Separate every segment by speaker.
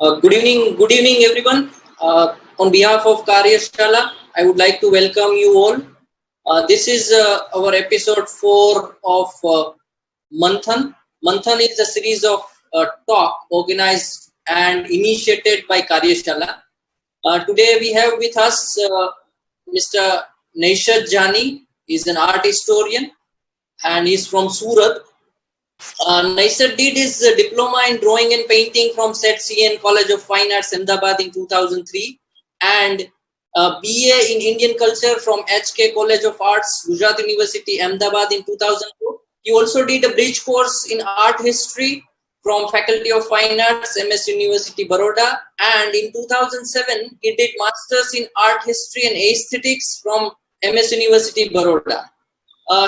Speaker 1: Good evening, everyone. On behalf of Karyashala, I would like to welcome you all. This is our episode 4 of Manthan. Manthan is a series of talk organized and initiated by Karyashala. Today we have with us Mr. Naishadh Jani. He's an art historian and he's from Surat. Naishadh did his diploma in drawing and painting from H.K.College of Fine Arts, Ahmedabad in 2003 and BA in Indian Culture from H.K.College of Arts, Gujarat University, Ahmedabad in 2004. He also did a bridge course in art history from Faculty of Fine Arts, MS University, Baroda, and in 2007 he did Masters in Art History and Aesthetics from MS University, Baroda.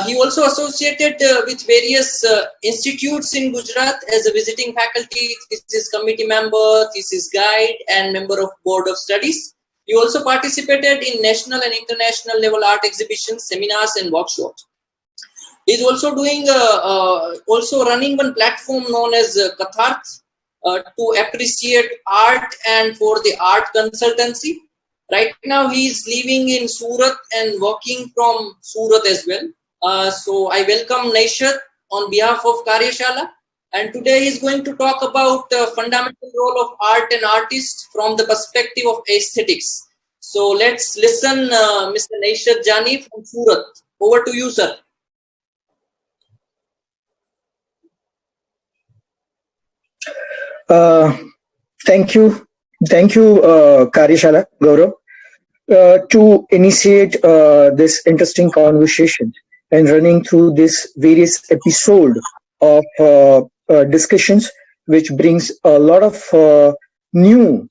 Speaker 1: He also associated with various institutes in Gujarat as a visiting faculty, Thesis Committee Member, Thesis Guide, and Member of Board of Studies. He also participated in national and international level art exhibitions, seminars, and workshops. He is also doing, also running one platform known as KATHARTH to appreciate art and for the art consultancy. Right now, he is living in Surat and working from Surat as well. So I welcome Naishadh on behalf of Karyashala, and today he is going to talk about the fundamental role of art and artists from the perspective of aesthetics. So let's listen Mr. Naishadh Jani from Surat. Over to you, sir.
Speaker 2: Thank you, Karyashala, Gaurav, to initiate this interesting conversation and running through this various episode of discussions, which brings a lot of new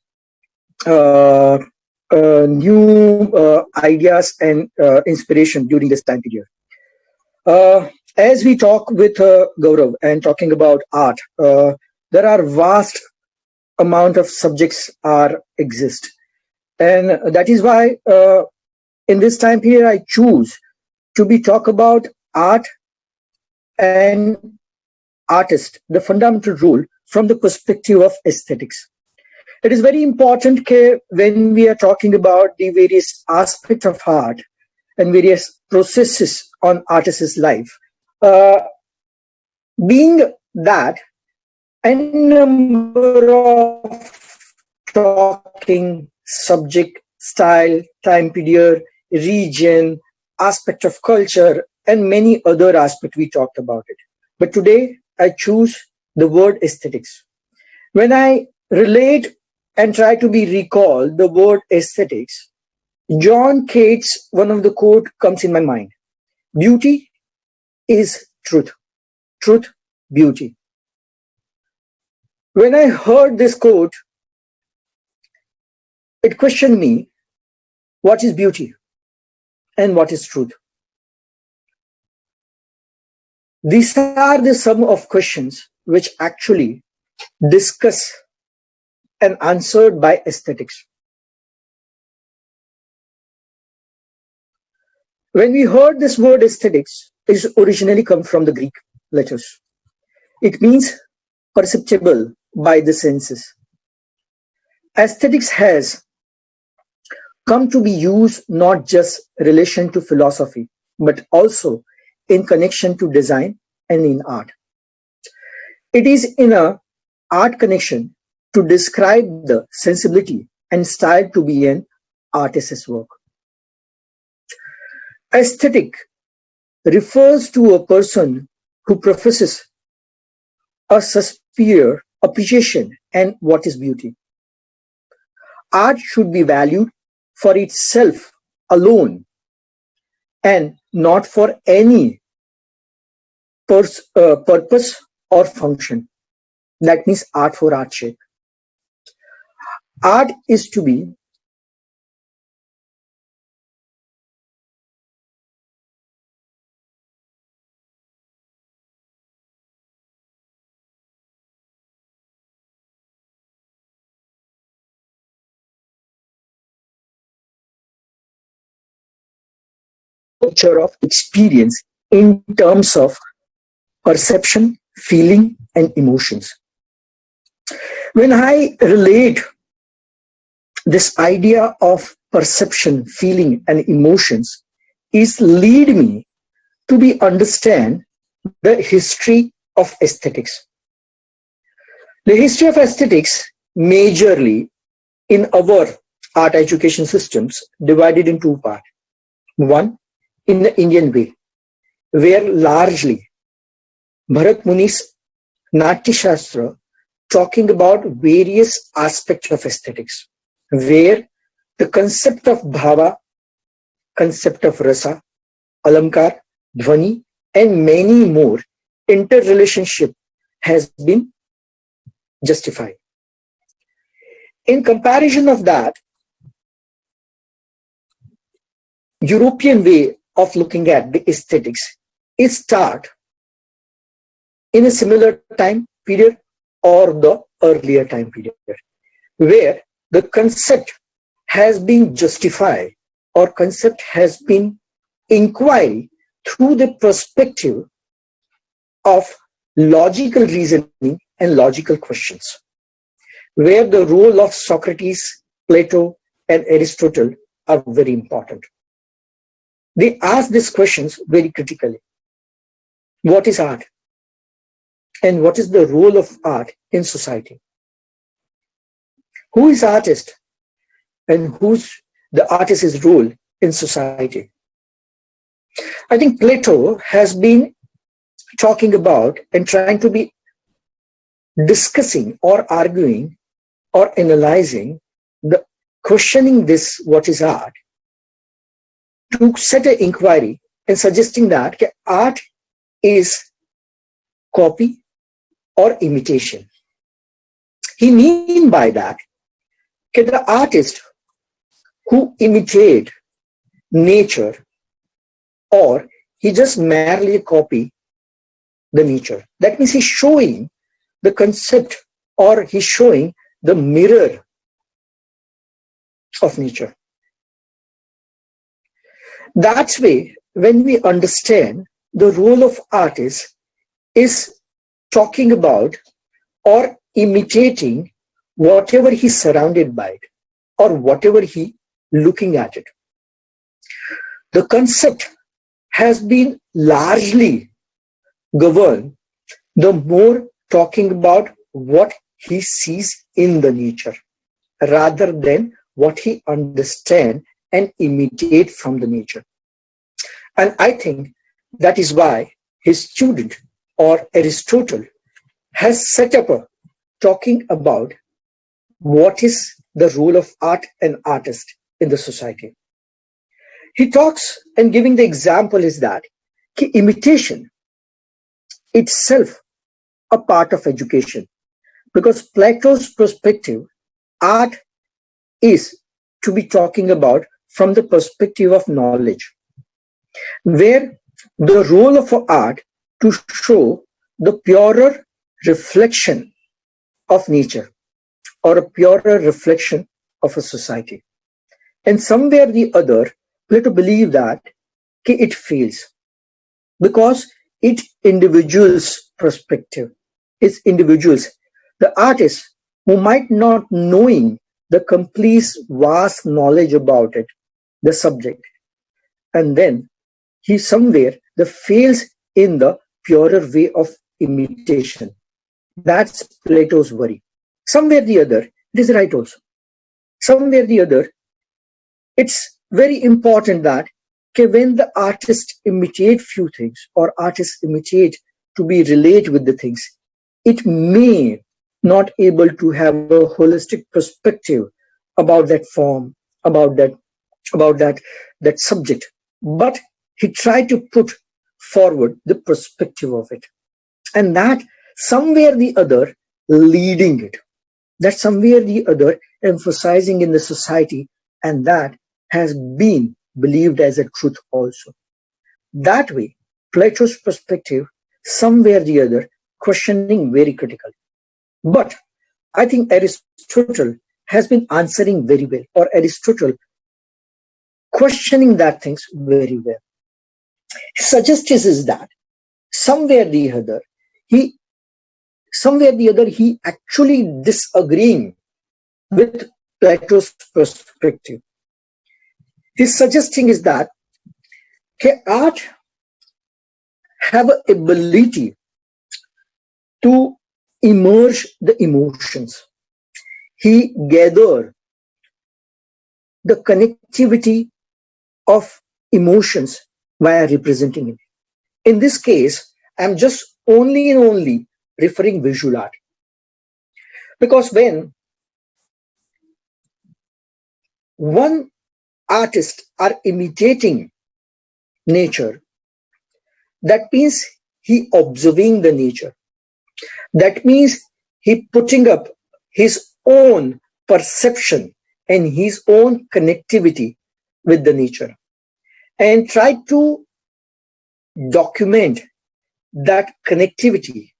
Speaker 2: ideas and inspiration during this time period. As we talk with Gaurav and talking about art, there are vast amount of subjects exist, and that is why in this time period I choose to talk about art and artist, the fundamental role from the perspective of aesthetics. It is very important when we are talking about the various aspects of art and various processes on artist's life, being that a number of talking subject, style, time period, region, aspect of culture, and many other aspects we talked about it. But today I choose the word aesthetics. When I relate and try to be recall the word aesthetics, John Keats, one of the quote comes in my mind. Beauty is truth. Truth, beauty. When I heard this quote, it questioned me, what is beauty and what is truth? These are the sum of questions which actually discuss and answered by aesthetics. When we heard this word aesthetics, it originally come from the Greek letters. It means perceptible by the senses. Aesthetics has come to be used not just in relation to philosophy, but also in connection to design and in art. It is in an art connection to describe the sensibility and style to be an artist's work. Aesthetic refers to a person who professes a superior appreciation and what is beauty. Art should be valued for itself alone and not for any purpose or function. That means art for art's sake. Art is to be picture of experience in terms of perception, feeling, and emotions. When I relate this idea of perception, feeling, and emotions, is lead me to be understand the history of aesthetics. The history of aesthetics majorly in our art education systems divided in two parts. One, in the Indian way, where largely Bharat Muni's Natya Shastra talking about various aspects of aesthetics, where the concept of bhava, concept of rasa, alamkar, dhvani, and many more interrelationship has been justified. In comparison of that, European way of looking at the aesthetics is start in a similar time period or the earlier time period, where the concept has been justified or concept has been inquiry through the perspective of logical reasoning and logical questions, where the role of Socrates, Plato, and Aristotle are very important. They ask these questions very critically. What is art? And what is the role of art in society? Who is artist? And who's the artist's role in society? I think Plato has been talking about and trying to be discussing or arguing or analyzing the questioning this what is art to set an inquiry and suggesting that art is copy or imitation. He mean by that the artist who imitate nature or he just merely copy the nature. That means he's showing the concept or he's showing the mirror of nature. That's way when we understand the role of artist is talking about or imitating whatever he's surrounded by it or whatever he looking at it. The concept has been largely governed the more talking about what he sees in the nature rather than what he understands and imitate from the nature. And I think that is why his student or Aristotle has set up a talking about what is the role of art and artist in the society. He talks and giving the example is that imitation itself a part of education, because Plato's perspective, art is to be talking about from the perspective of knowledge, where the role of art to show the purer reflection of nature or a purer reflection of a society. And somewhere the other, Plato believed that it fails because it individual's perspective is individuals, the artists who might not knowing the complete vast knowledge about it, the subject, and then he somewhere the fails in the purer way of imitation. That's Plato's worry. Somewhere the other, it is right also. Somewhere the other, it's very important that when the artist imitate few things or artists imitate to be relate with the things, it may not able to have a holistic perspective about that form, about that subject, but he tried to put forward the perspective of it, and that somewhere the other leading it, that somewhere the other emphasizing in the society, and that has been believed as a truth also. That way, Plato's perspective, somewhere the other, questioning very critically. But I think Aristotle has been answering very well, or Aristotle questioning that things very well. His suggestion is that somewhere the other, he somewhere or the other, he actually disagreeing with Plato's perspective. His suggesting is that art have an ability to emerge the emotions. He gather the connectivity of emotions via representing it. In this case, I'm just only referring visual art. Because when one artist are imitating nature, that means he observing the nature. That means he putting up his own perception and his own connectivity with the nature and try to document that connectivity,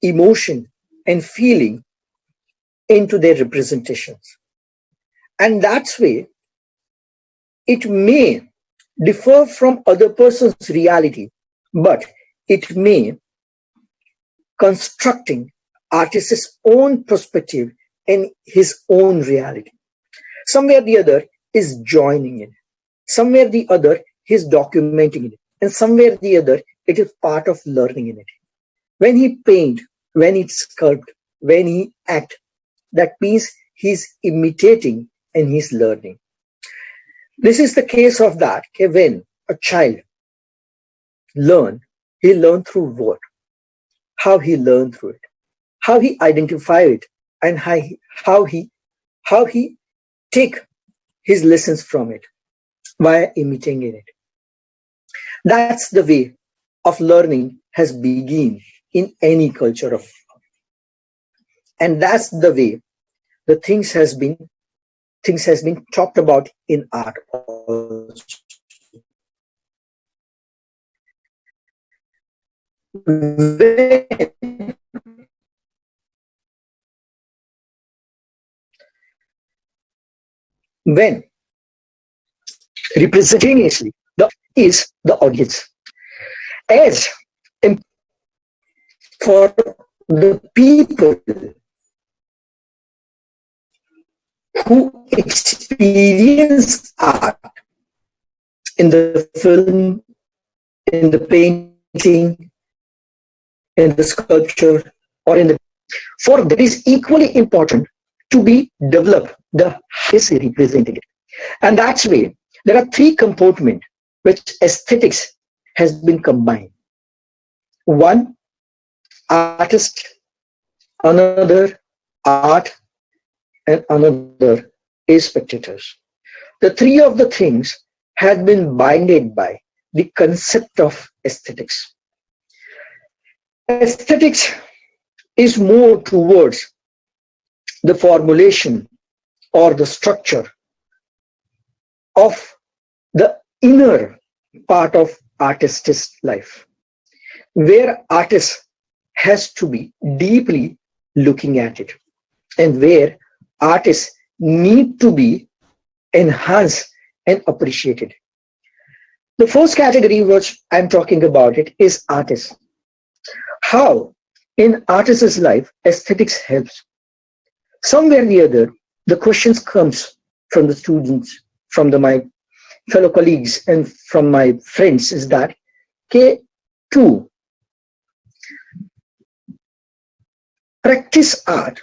Speaker 2: emotion and feeling into their representations. And that's way it may differ from other person's reality, but it may constructing artist's own perspective and his own reality. Somewhere the other is joining in. Somewhere the other he's documenting it. And somewhere the other it is part of learning in it. When he paint, when he sculpt, when he act, that means he's imitating and he's learning. This is the case of that, when a child learn, he learn through what? How he learn through it, how he identify it, and how he take his lessons from it by imitating it. That's the way of learning has begun in any culture of, and that's the way the things has been talked about in art. When representatively is the audience, as for the people who experience art in the film, in the painting, in the sculpture, or in the, for that is equally important to be developed the is represented. And that's way there are three components which aesthetics has been combined. One, artist, another art, and another is spectators. The three of the things have been binded by the concept of aesthetics. Aesthetics is more towards the formulation or the structure of the inner part of artist's life, where artist has to be deeply looking at it, and where artists need to be enhanced and appreciated. The first category which I'm talking about it is artists. How in artist's life aesthetics helps. Somewhere or the other, the questions comes from the students, from my fellow colleagues and from my friends is that, to practice art,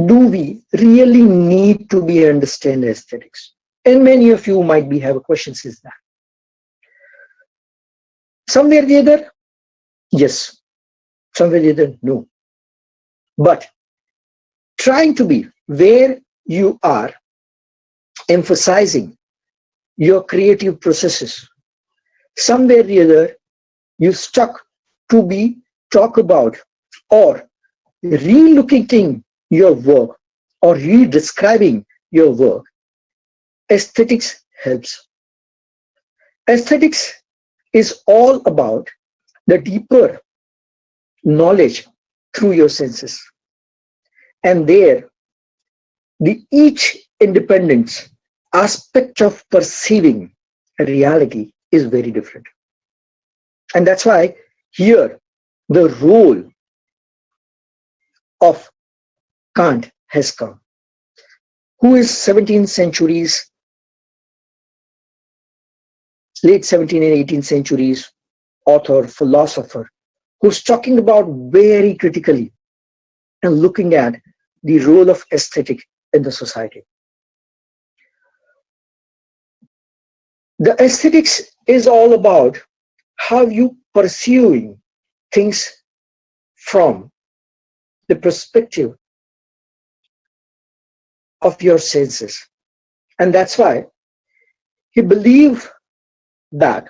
Speaker 2: do we really need to be understand aesthetics? And many of you might be have questions is that. Somewhere or the other, yes. Somewhere or the other, no. But trying to be where you are emphasizing your creative processes, somewhere or the other you stuck to be talk about or relocating your work or redescribing your work. Aesthetics helps. Aesthetics is all about the deeper knowledge through your senses. And there, the each independent aspect of perceiving reality is very different. And that's why here the role of Kant has come, who is 17th centuries, late 17th and 18th centuries author, philosopher, who's talking about very critically and looking at the role of aesthetic in the society. The aesthetics is all about how you pursuing things from the perspective of your senses. And that's why he believed that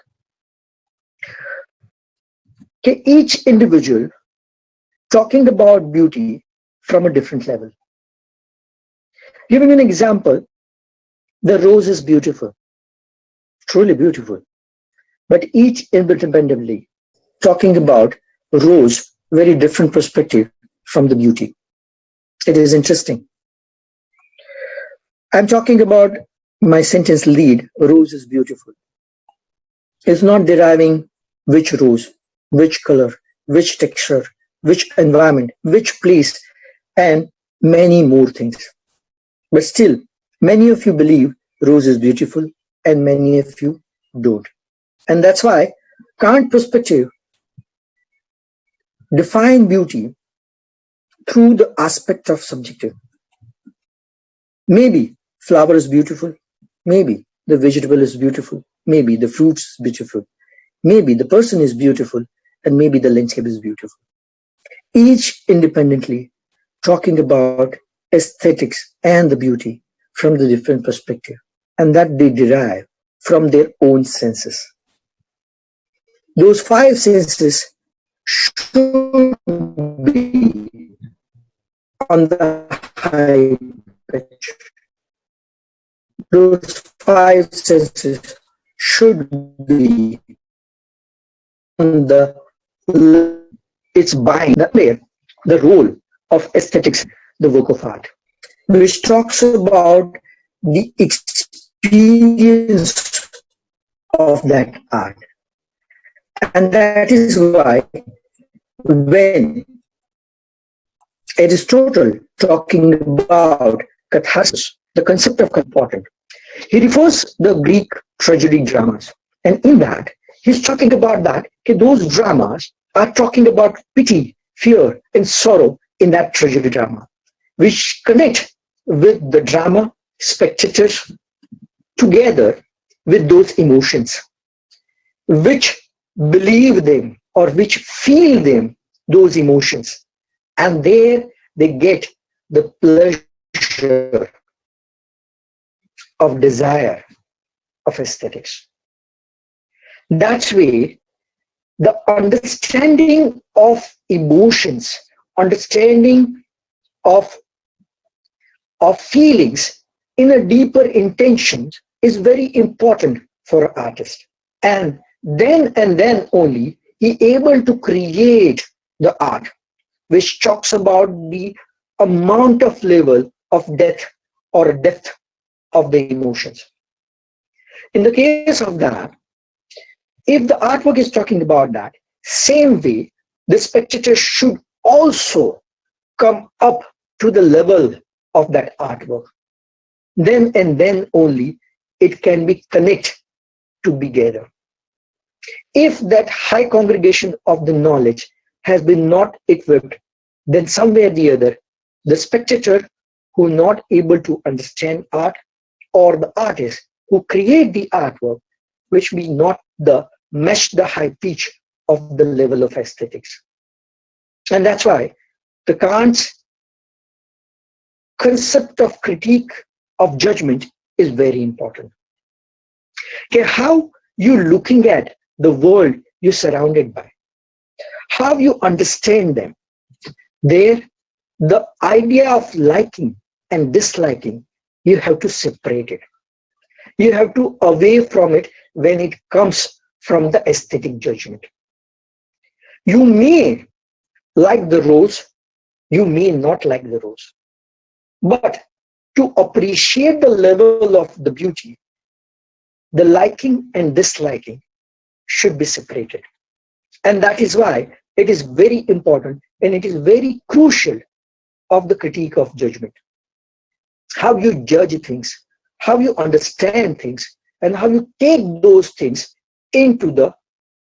Speaker 2: each individual talking about beauty from a different level. Giving an example, the rose is beautiful, truly beautiful, but each independently talking about rose, very different perspective from the beauty. It is interesting. I'm talking about my sentence lead, rose is beautiful. It's not deriving which rose, which color, which texture, which environment, which place, and many more things. But still, many of you believe rose is beautiful and many of you don't. And that's why Kant perspective define beauty through the aspect of subjective. Maybe flower is beautiful, maybe the vegetable is beautiful, maybe the fruit is beautiful, maybe the person is beautiful, and maybe the landscape is beautiful. Each independently talking about aesthetics and the beauty from the different perspective, and that they derive from their own senses. Those 5 senses should be on the high pitch. Those 5 senses should be on the, it's by the role of aesthetics, the work of art, which talks about the experience of that art. And that is why when Aristotle talking about catharsis, the concept of important, he refers the Greek tragedy dramas. And in that, he's talking about that those dramas are talking about pity, fear, and sorrow in that tragedy drama, which connect with the drama spectators together with those emotions, which believe them or which feel them, those emotions. And there they get the pleasure of desire of aesthetics. That's why the understanding of emotions, understanding of feelings in a deeper intention is very important for an artist. And then only he able to create the art, which talks about the amount of level of depth or depth of the emotions. In the case of that, if the artwork is talking about that, same way, the spectator should also come up to the level of that artwork. Then and then only it can be connected together. If that high congregation of the knowledge has been not equipped, then somewhere or the other, the spectator who not able to understand art, or the artist who create the artwork, which be not the match the high pitch of the level of aesthetics. And that's why the Kant's concept of critique of judgment is very important. Okay, how you looking at the world you're surrounded by, how you understand them. There, the idea of liking and disliking, you have to separate it. You have to away from it when it comes from the aesthetic judgment. You may like the rose, you may not like the rose. But to appreciate the level of the beauty, the liking and disliking should be separated. And that is why it is very important and it is very crucial of the critique of judgment. How you judge things, how you understand things, and how you take those things into the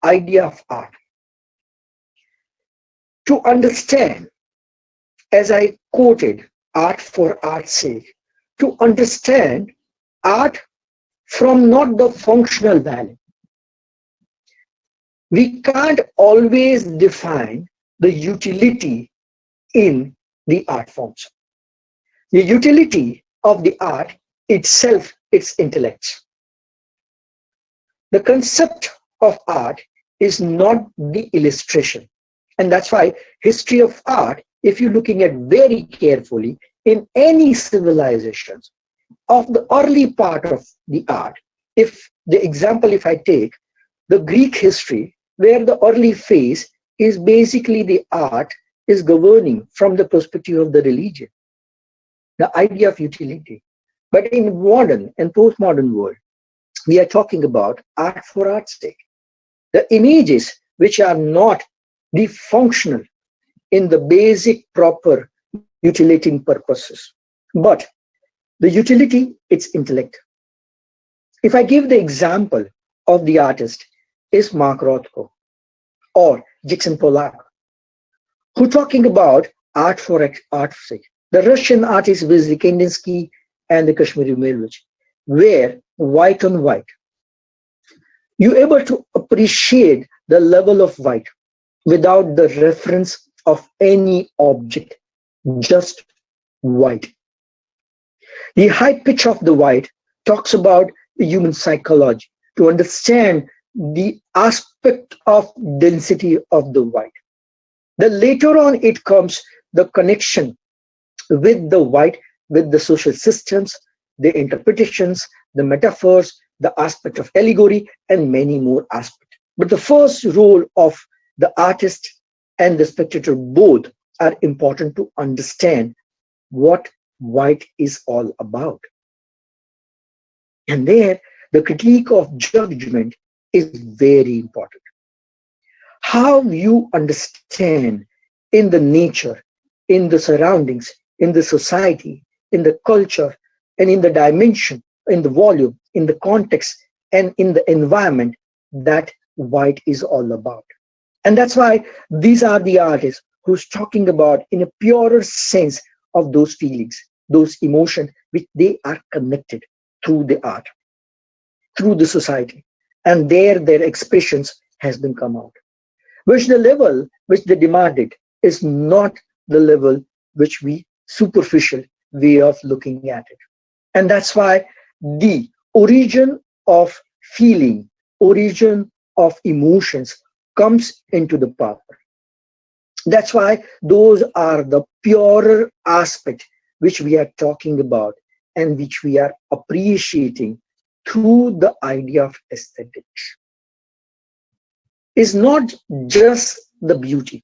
Speaker 2: idea of art. To understand, as I quoted, art for art's sake, to understand art from not the functional value. We can't always define the utility in the art forms. The utility of the art itself, its intellect. The concept of art is not the illustration. And that's why history of art, if you're looking at very carefully in any civilizations of the early part of the art, if the example, if I take the Greek history, where the early phase is basically the art is governing from the perspective of the religion, the idea of utility. But in modern and postmodern world, we are talking about art for art's sake. The images which are not the functional in the basic proper utilitating purposes, but the utility, its intellect. If I give the example of the artist is Mark Rothko or Jackson Pollock, who talking about art for art's sake. The Russian artist was Kandinsky and the Kashmiri Mirwich, where white on white, you're able to appreciate the level of white without the reference of any object, just white. The high pitch of the white talks about the human psychology to understand the aspect of density of the white. Then later on it comes the connection with the white, with the social systems, the interpretations, the metaphors, the aspect of allegory, and many more aspects. But the first role of the artist and the spectator both are important to understand what white is all about. And there, the critique of judgment is very important. How you understand in the nature, in the surroundings, in the society, in the culture, and in the dimension, in the volume, in the context, and in the environment that white is all about. And that's why these are the artists who's talking about in a purer sense of those feelings, those emotions, which they are connected through the art, through the society. And their expressions has been come out. Which the level which they demanded is not the level which we superficial way of looking at it. And that's why the origin of feeling, origin of emotions comes into the power. That's why those are the purer aspect which we are talking about and which we are appreciating through the idea of aesthetics. Is not just the beauty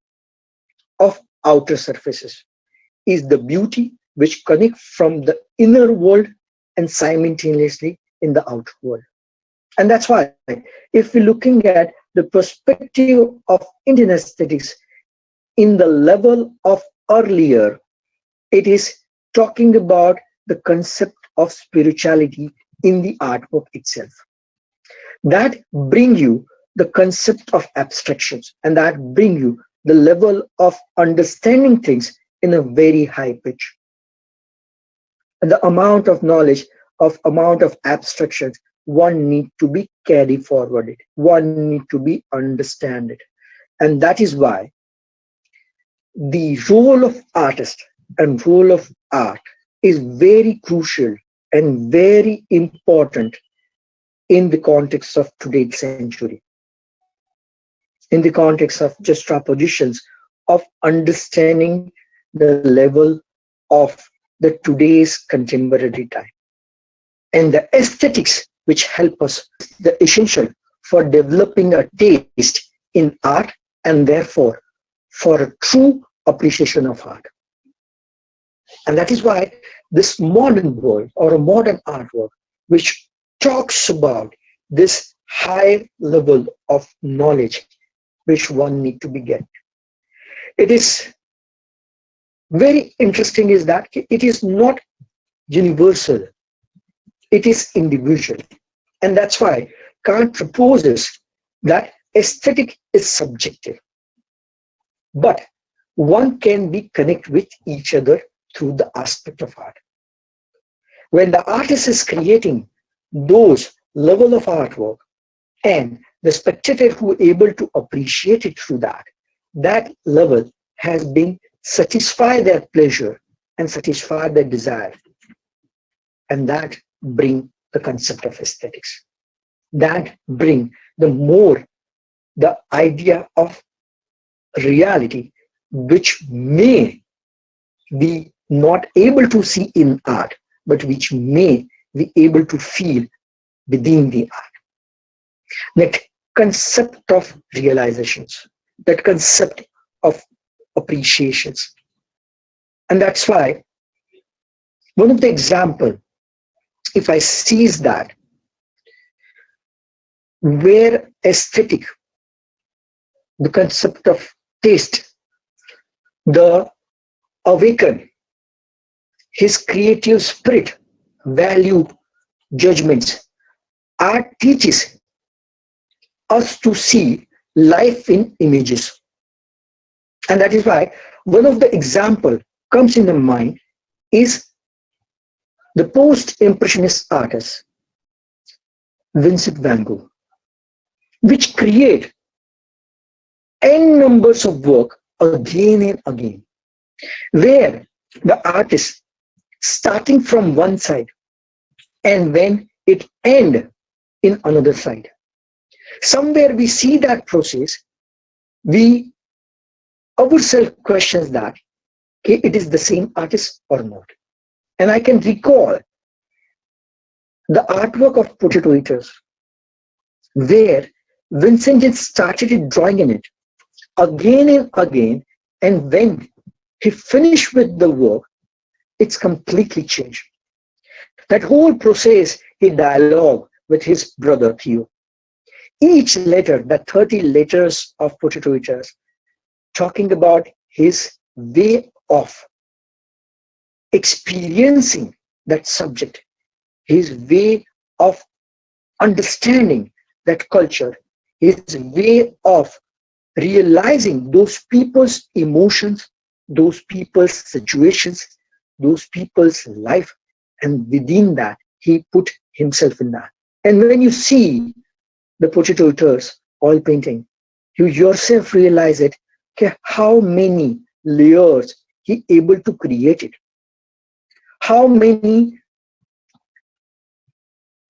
Speaker 2: of outer surfaces, is the beauty which connect from the inner world and simultaneously in the outer world. And that's why if we're looking at the perspective of Indian aesthetics in the level of earlier, it is talking about the concept of spirituality in the artwork itself. That bring you the concept of abstractions, and that bring you the level of understanding things in a very high pitch. And the amount of knowledge, of amount of abstractions, one need to be carried forwarded, one need to be understood. And that is why the role of artist and role of art is very crucial and very important in the context of today's century. In the context of juxtapositions of understanding the level of the today's contemporary time. And the aesthetics which help us, the essential for developing a taste in art and therefore for a true appreciation of art. And that is why this modern world or a modern artwork which talks about this high level of knowledge which one need to be get. It is very interesting is that it is not universal, it is individual. And that's why Kant proposes that aesthetic is subjective, but one can be connected with each other through the aspect of art. When the artist is creating those level of artwork and the spectator who is able to appreciate it through that, that level has been satisfy their pleasure and satisfy their desire. And that bring the concept of aesthetics. That bring the idea of reality, which may be not able to see in art, but which may be able to feel within the art. That concept of realizations, that concept of appreciations. And that's why one of the example, if I seize that, where aesthetic, the concept of taste, the awaken his creative spirit, value, judgments. Art teaches us to see life in images. And that is why one of the example comes in the mind is the post-impressionist artist, Vincent van Gogh, which create n numbers of work again and again, where the artist starting from one side and when it end in another side. Somewhere we see that process, we ourselves questions that, okay, it is the same artist or not. And I can recall the artwork of Potato Eaters, where Vincent started drawing in it again and again, and when he finished with the work, it's completely changed. That whole process, he dialogue with his brother Theo. Each letter, the 30 letters of Potato Eaters, talking about his way of experiencing that subject, his way of understanding that culture, his way of realizing those people's emotions, those people's situations, those people's life, and within that he put himself in that. And when you see the Potato Eaters oil painting, you yourself realize it, okay, how many layers he able to create it, how many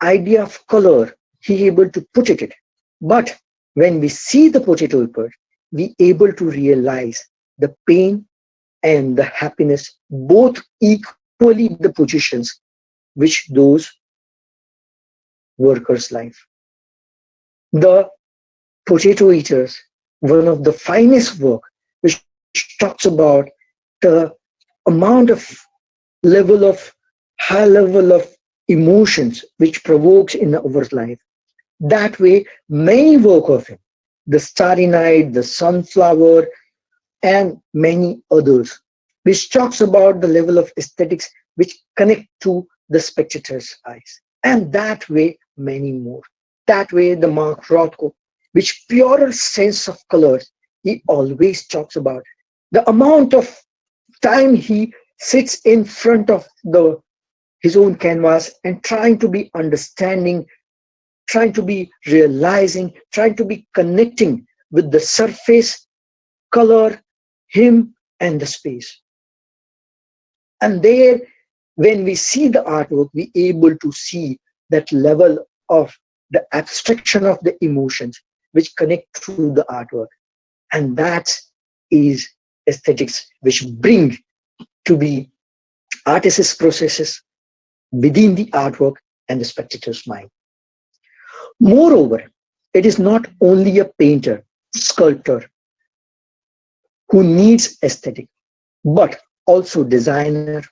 Speaker 2: idea of color he able to put it. But when we see the Potato Eater, we able to realize the pain and the happiness, both equally the positions which those workers' life. The Potato Eaters, one of the finest work, which talks about the amount of high level of emotions which provokes in our life. That way, many work of him, the Starry Night, the Sunflower, and many others, which talks about the level of aesthetics which connect to the spectator's eyes. And that way, many more. That way, the Mark Rothko, which purer sense of colors, he always talks about. The amount of time he sits in front of his own canvas and trying to be understanding, trying to be realizing, trying to be connecting with the surface, color, him, and the space. And there, when we see the artwork, we able to see that level of the abstraction of the emotions which connect through the artwork. And that is aesthetics, which bring to be artist's processes within the artwork and the spectator's mind. Moreover, it is not only a painter, sculptor who needs aesthetic, but also designer,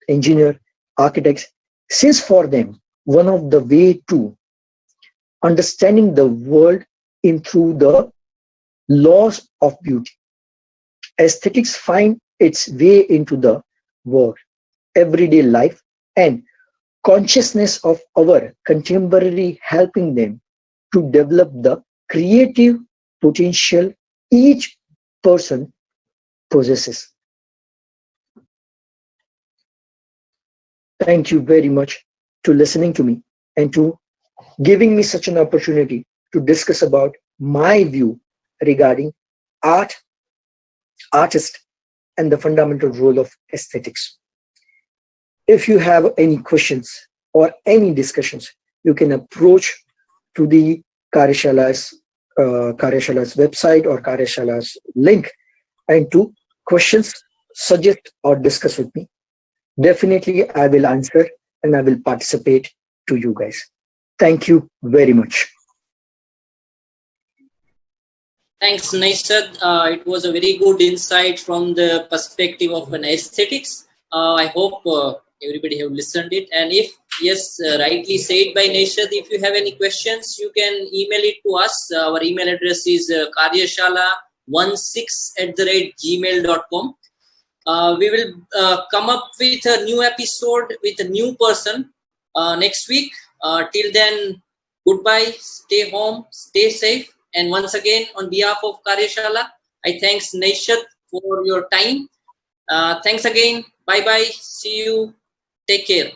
Speaker 2: engineer, architects, since for them, one of the way to understanding the world in through the laws of beauty. Aesthetics find its way into the work, everyday life, and consciousness of our contemporary, helping them to develop the creative potential each person possesses. Thank you very much to listening to me and to giving me such an opportunity to discuss about my view regarding art, artist, and the fundamental role of aesthetics. If you have any questions or any discussions, you can approach to the Karyashala's website or Karyashala's link and to questions, suggest or discuss with me. Definitely I will answer and I will participate to you guys. Thank you very much.
Speaker 1: Thanks, Naishadh. It was a very good insight from the perspective of an aesthetics. I hope everybody have listened it. And if yes, rightly said by Naishadh, if you have any questions, you can email it to us. Our email address is karyashala16@gmail.com. We will come up with a new episode with a new person next week. Till then, goodbye, stay home, stay safe. And once again, on behalf of Karyashala, I thanks Naishadh for your time. Thanks again. Bye-bye. See you. Take care.